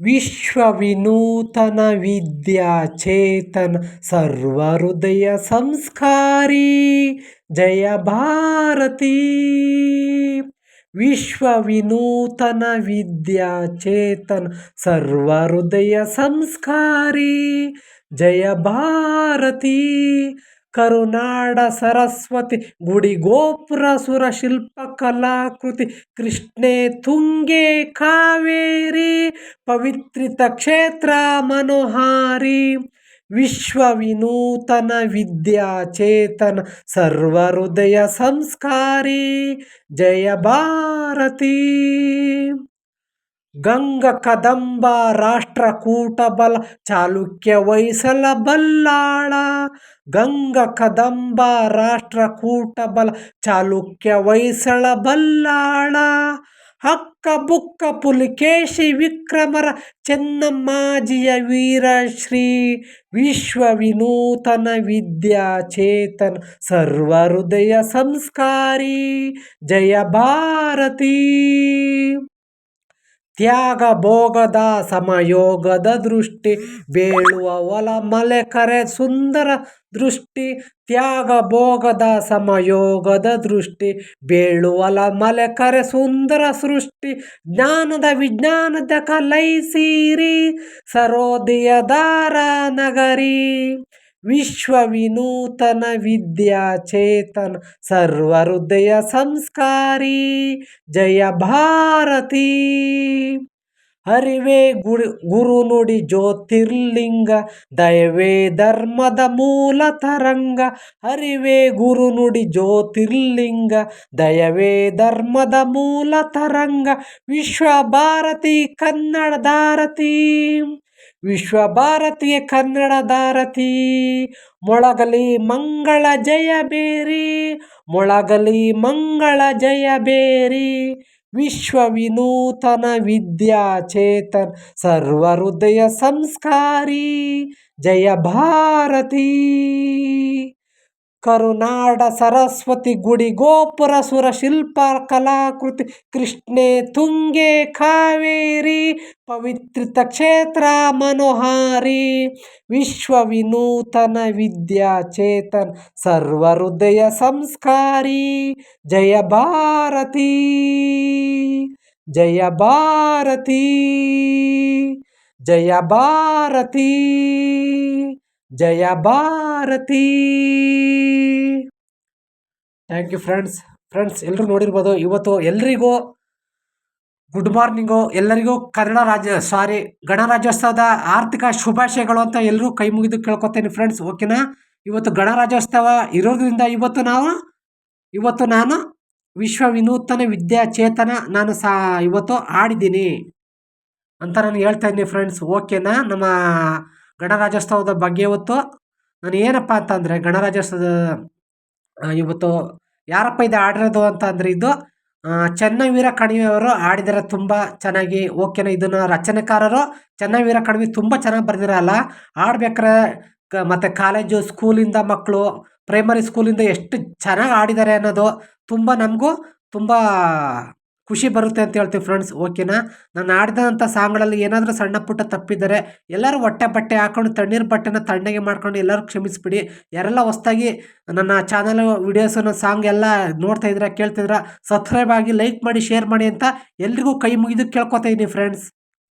ವಿಶ್ವವಿನೂತನ ವಿದ್ಯಾಚೇತನ ಸರ್ವಹೃದಯ ಸಂಸ್ಕಾರಿ ಜಯ ಭಾರತಿ. ವಿಶ್ವವಿನೂತನ ವಿದ್ಯಾಚೇತನ ಸರ್ವಹೃದಯ ಸಂಸ್ಕಾರಿ ಜಯ ಭಾರತಿ. ಕರುನಾಡ ಸರಸ್ವತಿ ಗುಡಿ ಗೋಪುರ ಸುರ ಶಿಲ್ಪ ಕಲಾಕೃತಿ ಕೃಷ್ಣೆ ತುಂಗೆ ಕಾವೇರಿ ಪವಿತ್ರಿತ ಕ್ಷೇತ್ರ ಮನೋಹಾರಿ. ವಿಶ್ವವಿನೂತನ ವಿದ್ಯಾಚೇತನ ಸರ್ವಹೃದಯ ಸಂಸ್ಕಾರಿ ಜಯ ಭಾರತಿ. ಗಂಗ ಕದಂಬ ರಾಷ್ಟ್ರಕೂಟ ಬಲ ಚಾಲುಕ್ಯ ಹೊಯ್ಸಳ ಬಲ್ಲಾಳ. ಗಂಗ ಕದಂಬ ರಾಷ್ಟ್ರಕೂಟ ಬಲ ಚಾಲುಕ್ಯ ಹೊಯ್ಸಳ ಬಲ್ಲಾಳ. ಹಕ್ಕ ಬುಕ್ಕ ಪುಲಿಕೇಶಿ ವಿಕ್ರಮರ ಚೆನ್ನಮ್ಮಾಜಿಯ ವೀರಶ್ರೀ. ವಿಶ್ವವಿನೂತನ ವಿದ್ಯಾಚೇತನ ಸರ್ವಹೃದಯ ಸಂಸ್ಕಾರಿ ಜಯ ಭಾರತಿ. ತ್ಯಾಗ ಭೋಗದ ಸಮಯೋಗದ ದೃಷ್ಟಿ ಬೇಳುವ ಹೊಲ ಮಲೆ ಕರೆ ಸುಂದರ ದೃಷ್ಟಿ. ತ್ಯಾಗ ಭೋಗದ ಸಮಯೋಗದ ದೃಷ್ಟಿ ಬೇಳುವಲ ಮಲೆ ಕರೆ ಸುಂದರ ಸೃಷ್ಟಿ. ಜ್ಞಾನದ ವಿಜ್ಞಾನದ ಕಲೈಸೀರಿ ಸರೋದಯ ದಾರ ನಗರಿ. ವಿಶ್ವವಿನೂತನ ವಿದ್ಯಾಚೇತನ ಸರ್ವಹೃದಯ ಸಂಸ್ಕಾರಿ ಜಯ ಭಾರತಿ. ಹರಿವೇ ಗುರು ನುಡಿ ಜ್ಯೋತಿರ್ಲಿಂಗ ದಯವೇ ಧರ್ಮದ ಮೂಲ ತರಂಗ. ಹರಿವೇ ಗುರು ನುಡಿ ಜ್ಯೋತಿರ್ಲಿಂಗ ದಯವೇ ಧರ್ಮದ ಮೂಲ ತರಂಗ. ವಿಶ್ವಭಾರತಿ ಕನ್ನಡ ಧಾರತಿ. ವಿಶ್ವಭಾರತಿಯ ಕನ್ನಡ ಧಾರತಿ. ಮೊಳಗಲಿ ಮಂಗಳ ಜಯ ಬೇರಿ. ಮೊಳಗಲಿ ಮಂಗಳ ಜಯ ಬೇರಿ. ವಿಶ್ವವಿನೂತನ ವಿದ್ಯಾಚೇತನ ಸರ್ವಹೃದಯ ಸಂಸ್ಕಾರಿ ಜಯ ಭಾರತಿ. ಕರುನಾಡ ಸರಸ್ವತಿ ಗುಡಿ ಗೋಪುರ ಸುರ ಶಿಲ್ಪ ಕಲಾಕೃತಿ ಕೃಷ್ಣೆ ತುಂಗೆ ಕಾವೇರಿ ಪವಿತ್ರಿತ ಕ್ಷೇತ್ರ ಮನೋಹಾರಿ. ವಿಶ್ವವಿನೂತನ ವಿದ್ಯಾಚೇತನ ಸರ್ವಹೃದಯ ಸಂಸ್ಕಾರಿ ಜಯ ಭಾರತಿ. ಜಯ ಭಾರತಿ. ಜಯ ಭಾರತಿ. ಜಯ ಭಾರತಿ. ಥ್ಯಾಂಕ್ ಯು ಫ್ರೆಂಡ್ಸ್ ಎಲ್ಲರೂ ನೋಡಿರ್ಬೋದು. ಇವತ್ತು ಎಲ್ರಿಗೂ ಗುಡ್ ಮಾರ್ನಿಂಗು. ಎಲ್ಲರಿಗೂ ಗಣರಾಜ್ಯೋತ್ಸವದ ಆರ್ಥಿಕ ಶುಭಾಶಯಗಳು ಅಂತ ಎಲ್ಲರೂ ಕೈ ಮುಗಿದು ಕೇಳ್ಕೊತೇನೆ ಫ್ರೆಂಡ್ಸ್. ಓಕೆನಾ? ಇವತ್ತು ಗಣರಾಜ್ಯೋತ್ಸವ ಇರೋದ್ರಿಂದ ಇವತ್ತು ನಾನು ವಿಶ್ವ ವಿನೂತನ ವಿದ್ಯಾಚೇತನ ಇವತ್ತು ಆಡಿದ್ದೀನಿ ಅಂತ ನಾನು ಹೇಳ್ತಾ ಇದ್ದೀನಿ ಫ್ರೆಂಡ್ಸ್. ಓಕೆನಾ? ನಮ್ಮ ಗಣರಾಜ್ಯೋತ್ಸವದ ಬಗ್ಗೆ ಇವತ್ತು ನಾನು ಏನಪ್ಪ ಅಂತಂದರೆ, ಗಣರಾಜ್ಯೋತ್ಸವದ ಇವತ್ತು ಯಾರಪ್ಪ ಇದು ಆಡಿರೋದು ಅಂತ ಅಂದರೆ, ಇದು ಚೆನ್ನವೀರ ಕಣಿವೆಯವರು ಆಡಿದರೆ ತುಂಬ ಚೆನ್ನಾಗಿ. ಓಕೆನಾ? ಇದನ್ನು ರಚನೆಕಾರರು ಚೆನ್ನವೀರ ಕಣಿವೆ ತುಂಬ ಚೆನ್ನಾಗಿ ಬರೆದಿರಲ್ಲ. ಆಡ್ಬೇಕಾರೆ ಮತ್ತು ಕಾಲೇಜು ಸ್ಕೂಲಿಂದ ಮಕ್ಕಳು ಪ್ರೈಮರಿ ಸ್ಕೂಲಿಂದ ಎಷ್ಟು ಚೆನ್ನಾಗಿ ಆಡಿದ್ದಾರೆ ಅನ್ನೋದು ನಮಗೂ ತುಂಬ ಖುಷಿ ಬರುತ್ತೆ ಅಂತ ಹೇಳ್ತೀವಿ ಫ್ರೆಂಡ್ಸ್. ಓಕೆನಾ? ನಾನು ಆಡಿದಂಥ ಸಾಂಗ್ಗಳಲ್ಲಿ ಏನಾದರೂ ಸಣ್ಣ ಪುಟ್ಟ ತಪ್ಪಿದ್ದಾರೆ ಎಲ್ಲರೂ ಬಟ್ಟೆ ಹಾಕೊಂಡು ತಣ್ಣೀರು ಬಟ್ಟೆನ ತಣ್ಣಗೆ ಮಾಡ್ಕೊಂಡು ಎಲ್ಲರೂ ಕ್ಷಮಿಸ್ಬಿಡಿ. ಯಾರೆಲ್ಲ ಹೊಸ್ದಾಗಿ ನನ್ನ ಚಾನಲ್ ವಿಡಿಯೋಸನ್ನು ಸಾಂಗ್ ಎಲ್ಲ ನೋಡ್ತಾ ಇದ್ದೀರಾ ಕೇಳ್ತಿದ್ದೀರಾ, ಸಬ್ಸ್ಕ್ರೈಬ್ ಆಗಿ ಲೈಕ್ ಮಾಡಿ ಶೇರ್ ಮಾಡಿ ಅಂತ ಎಲ್ರಿಗೂ ಕೈ ಮುಗಿದು ಕೇಳ್ಕೊತಾ ಇದ್ದೀನಿ ಫ್ರೆಂಡ್ಸ್.